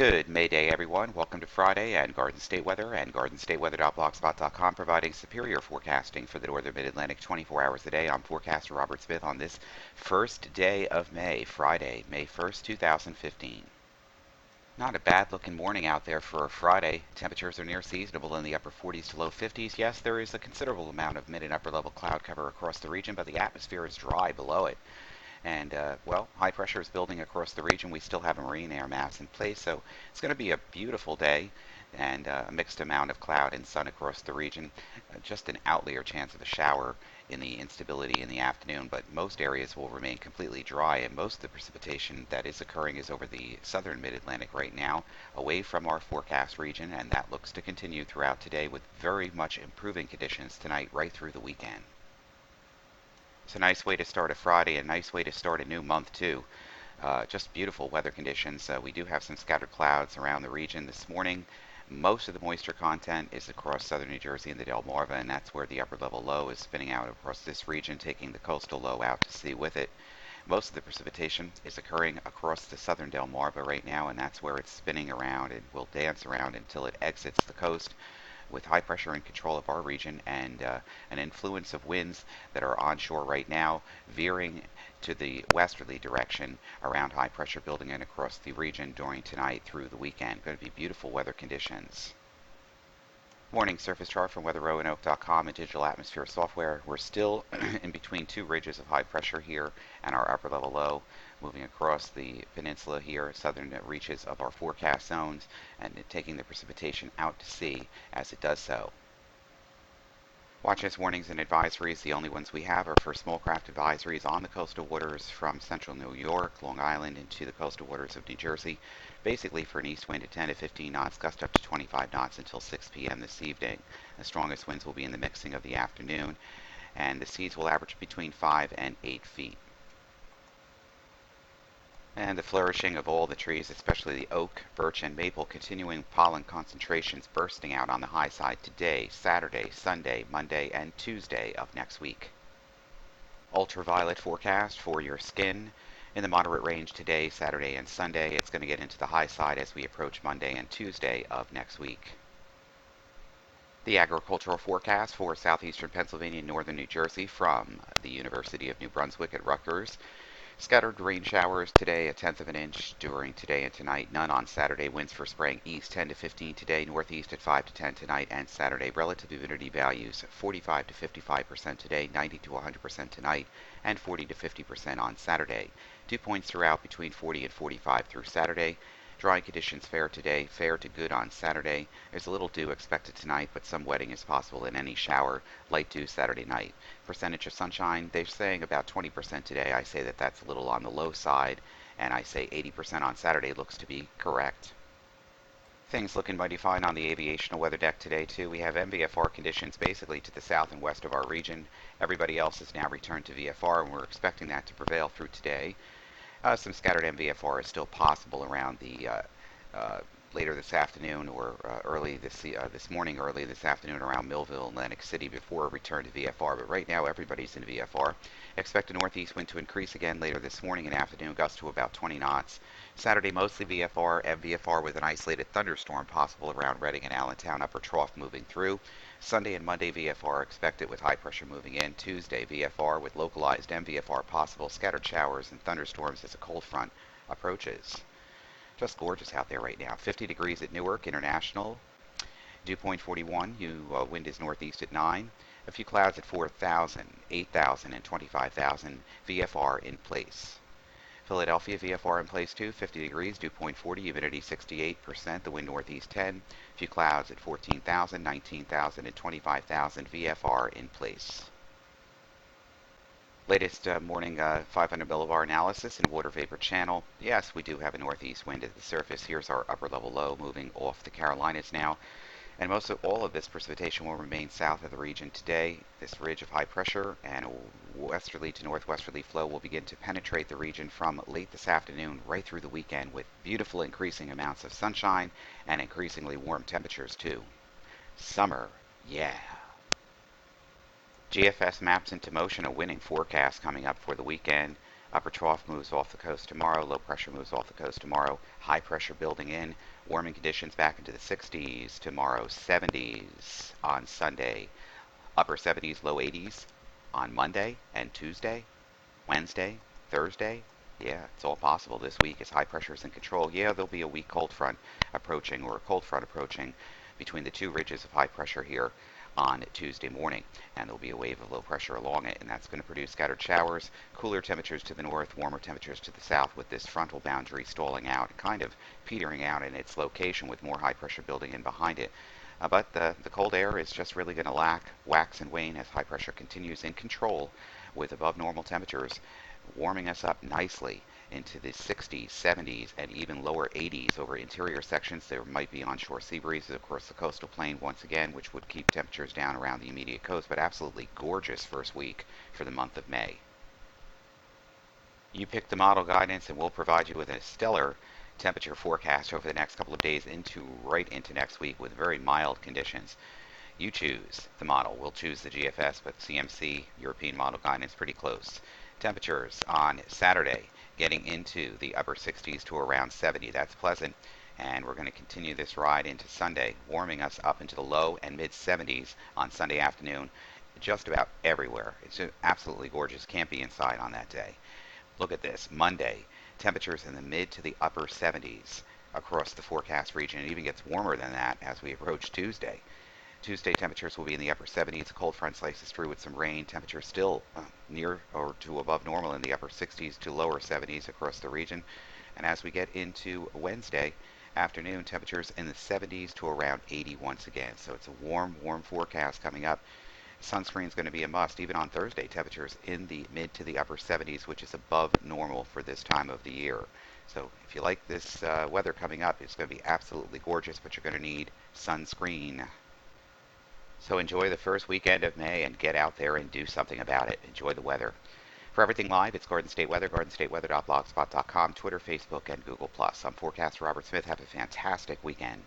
Good May Day, everyone. Welcome to Friday and Garden State Weather and GardenStateWeather.blogspot.com, providing superior forecasting for the northern mid-Atlantic 24 hours a day. I'm forecaster Robert Smith on this first day of May, Friday, May 1st, 2015. Not a bad looking morning out there for a Friday. Temperatures are near seasonable in the upper 40s to low 50s. Yes, there is a considerable amount of mid and upper level cloud cover across the region, but the atmosphere is dry below it. And, well, high pressure is building across the region. We still have a marine air mass in place, so it's going to be a beautiful day and a mixed amount of cloud and sun across the region. Just an outlier chance of a shower in the instability in the afternoon, but most areas will remain completely dry, and most of the precipitation that is occurring is over the southern mid-Atlantic right now, away from our forecast region, and that looks to continue throughout today with very much improving conditions tonight right through the weekend. It's a nice way to start a Friday, a nice way to start a new month, too. Just beautiful weather conditions. We do have some scattered clouds around the region this morning. Most of the moisture content is across southern New Jersey and the Delmarva, and that's where the upper level low is spinning out across this region, taking the coastal low out to sea with it. Most of the precipitation is occurring across the southern Delmarva right now, and that's where it's spinning around and will dance around until it exits the coast, with high pressure in control of our region and an influence of winds that are onshore right now, veering to the westerly direction around high pressure building in across the region during tonight through the weekend. Going to be beautiful weather conditions. Morning surface chart from weatherroanoke.com and digital atmosphere software. We're still in between two ridges of high pressure here and our upper level low, moving across the peninsula here, southern reaches of our forecast zones, and taking the precipitation out to sea as it does so. Watches, warnings, and advisories. The only ones we have are for small craft advisories on the coastal waters from central New York, Long Island, into the coastal waters of New Jersey, basically for an east wind of 10 to 15 knots, gust up to 25 knots until 6 p.m. this evening. The strongest winds will be in the mixing of the afternoon, and the seas will average between 5 and 8 feet. And the flourishing of all the trees, especially the oak, birch, and maple, continuing pollen concentrations bursting out on the high side today, Saturday, Sunday, Monday, and Tuesday of next week. Ultraviolet forecast for your skin in the moderate range today, Saturday, and Sunday. It's going to get into the high side as we approach Monday and Tuesday of next week. The agricultural forecast for southeastern Pennsylvania and northern New Jersey from the University of New Brunswick at Rutgers. Scattered rain showers today, 1/10 of an inch during today and tonight. None on Saturday. Winds for spraying east 10 to 15 today, northeast at 5 to 10 tonight and Saturday. Relative humidity values 45 to 55% today, 90 to 100% tonight, and 40 to 50% on Saturday. Dew points throughout between 40 and 45 through Saturday. Dry conditions fair today, fair to good on Saturday. There's a little dew expected tonight, but some wetting is possible in any shower. Light dew Saturday night. Percentage of sunshine, they're saying about 20% today. I say that that's a little on the low side, and I say 80% on Saturday looks to be correct. Things looking mighty fine on the aviational weather deck today, too. We have MVFR conditions basically to the south and west of our region. Everybody else has now returned to VFR, and we're expecting that to prevail through today. Some scattered MVFR is still possible around the later this afternoon or early this morning, early this afternoon around Millville, Atlantic City before a return to VFR. But right now, everybody's in VFR. Expect a northeast wind to increase again later this morning and afternoon, gust to about 20 knots. Saturday, mostly VFR, MVFR with an isolated thunderstorm possible around Reading and Allentown, upper trough moving through. Sunday and Monday VFR expected with high pressure moving in. Tuesday VFR with localized MVFR possible, scattered showers and thunderstorms as a cold front approaches. Just gorgeous out there right now. 50 degrees at Newark International. Dew point 41. Wind is northeast at 9. A few clouds at 4,000, 8,000, and 25,000. VFR in place. Philadelphia VFR in place too, 50 degrees, dew point 40, humidity 68%, the wind northeast 10, a few clouds at 14,000, 19,000, and 25,000, VFR in place. Latest morning 500 millibar analysis and water vapor channel. Yes, we do have a northeast wind at the surface. Here's our upper level low moving off the Carolinas now. And most of all of this precipitation will remain south of the region today. This ridge of high pressure and westerly to northwesterly flow will begin to penetrate the region from late this afternoon right through the weekend with beautiful increasing amounts of sunshine and increasingly warm temperatures too. Summer, yeah. GFS maps into motion a winning forecast coming up for the weekend. Upper trough moves off the coast tomorrow. Low pressure moves off the coast tomorrow. High pressure building in. Warming conditions back into the 60s tomorrow. 70s on Sunday. Upper 70s, low 80s on Monday and Tuesday. Wednesday, Thursday. Yeah, it's all possible this week as high pressure is in control. Yeah, there'll be a weak cold front approaching or a cold front approaching between the two ridges of high pressure here on Tuesday morning, and there'll be a wave of low pressure along it, and that's going to produce scattered showers, cooler temperatures to the north, warmer temperatures to the south, with this frontal boundary stalling out, kind of petering out in its location with more high pressure building in behind it. But the cold air is just really going to wax and wane as high pressure continues in control with above normal temperatures warming us up nicely into the 60s, 70s, and even lower 80s over interior sections. There might be onshore sea breezes, of course, the coastal plain once again, which would keep temperatures down around the immediate coast, but absolutely gorgeous first week for the month of May. You pick the model guidance, and we'll provide you with a stellar temperature forecast over the next couple of days right into next week with very mild conditions. You choose the model. We'll choose the GFS, but CMC, European model guidance, pretty close. Temperatures on Saturday getting into the upper 60s to around 70. That's pleasant. And we're going to continue this ride into Sunday, warming us up into the low and mid 70s on Sunday afternoon, just about everywhere. It's absolutely gorgeous. Can't be inside on that day. Look at this. Monday, temperatures in the mid to the upper 70s across the forecast region. It even gets warmer than that as we approach Tuesday. Tuesday temperatures will be in the upper 70s. A cold front slices through with some rain. Temperatures still near or to above normal in the upper 60s to lower 70s across the region. And as we get into Wednesday afternoon, temperatures in the 70s to around 80 once again. So it's a warm, warm forecast coming up. Sunscreen is going to be a must. Even on Thursday, temperatures in the mid to the upper 70s, which is above normal for this time of the year. So if you like this weather coming up, it's going to be absolutely gorgeous, but you're going to need sunscreen. So enjoy the first weekend of May and get out there and do something about it. Enjoy the weather. For everything live, it's Garden State Weather, gardenstateweather.blogspot.com, Twitter, Facebook, and Google+. I'm forecaster Robert Smith. Have a fantastic weekend.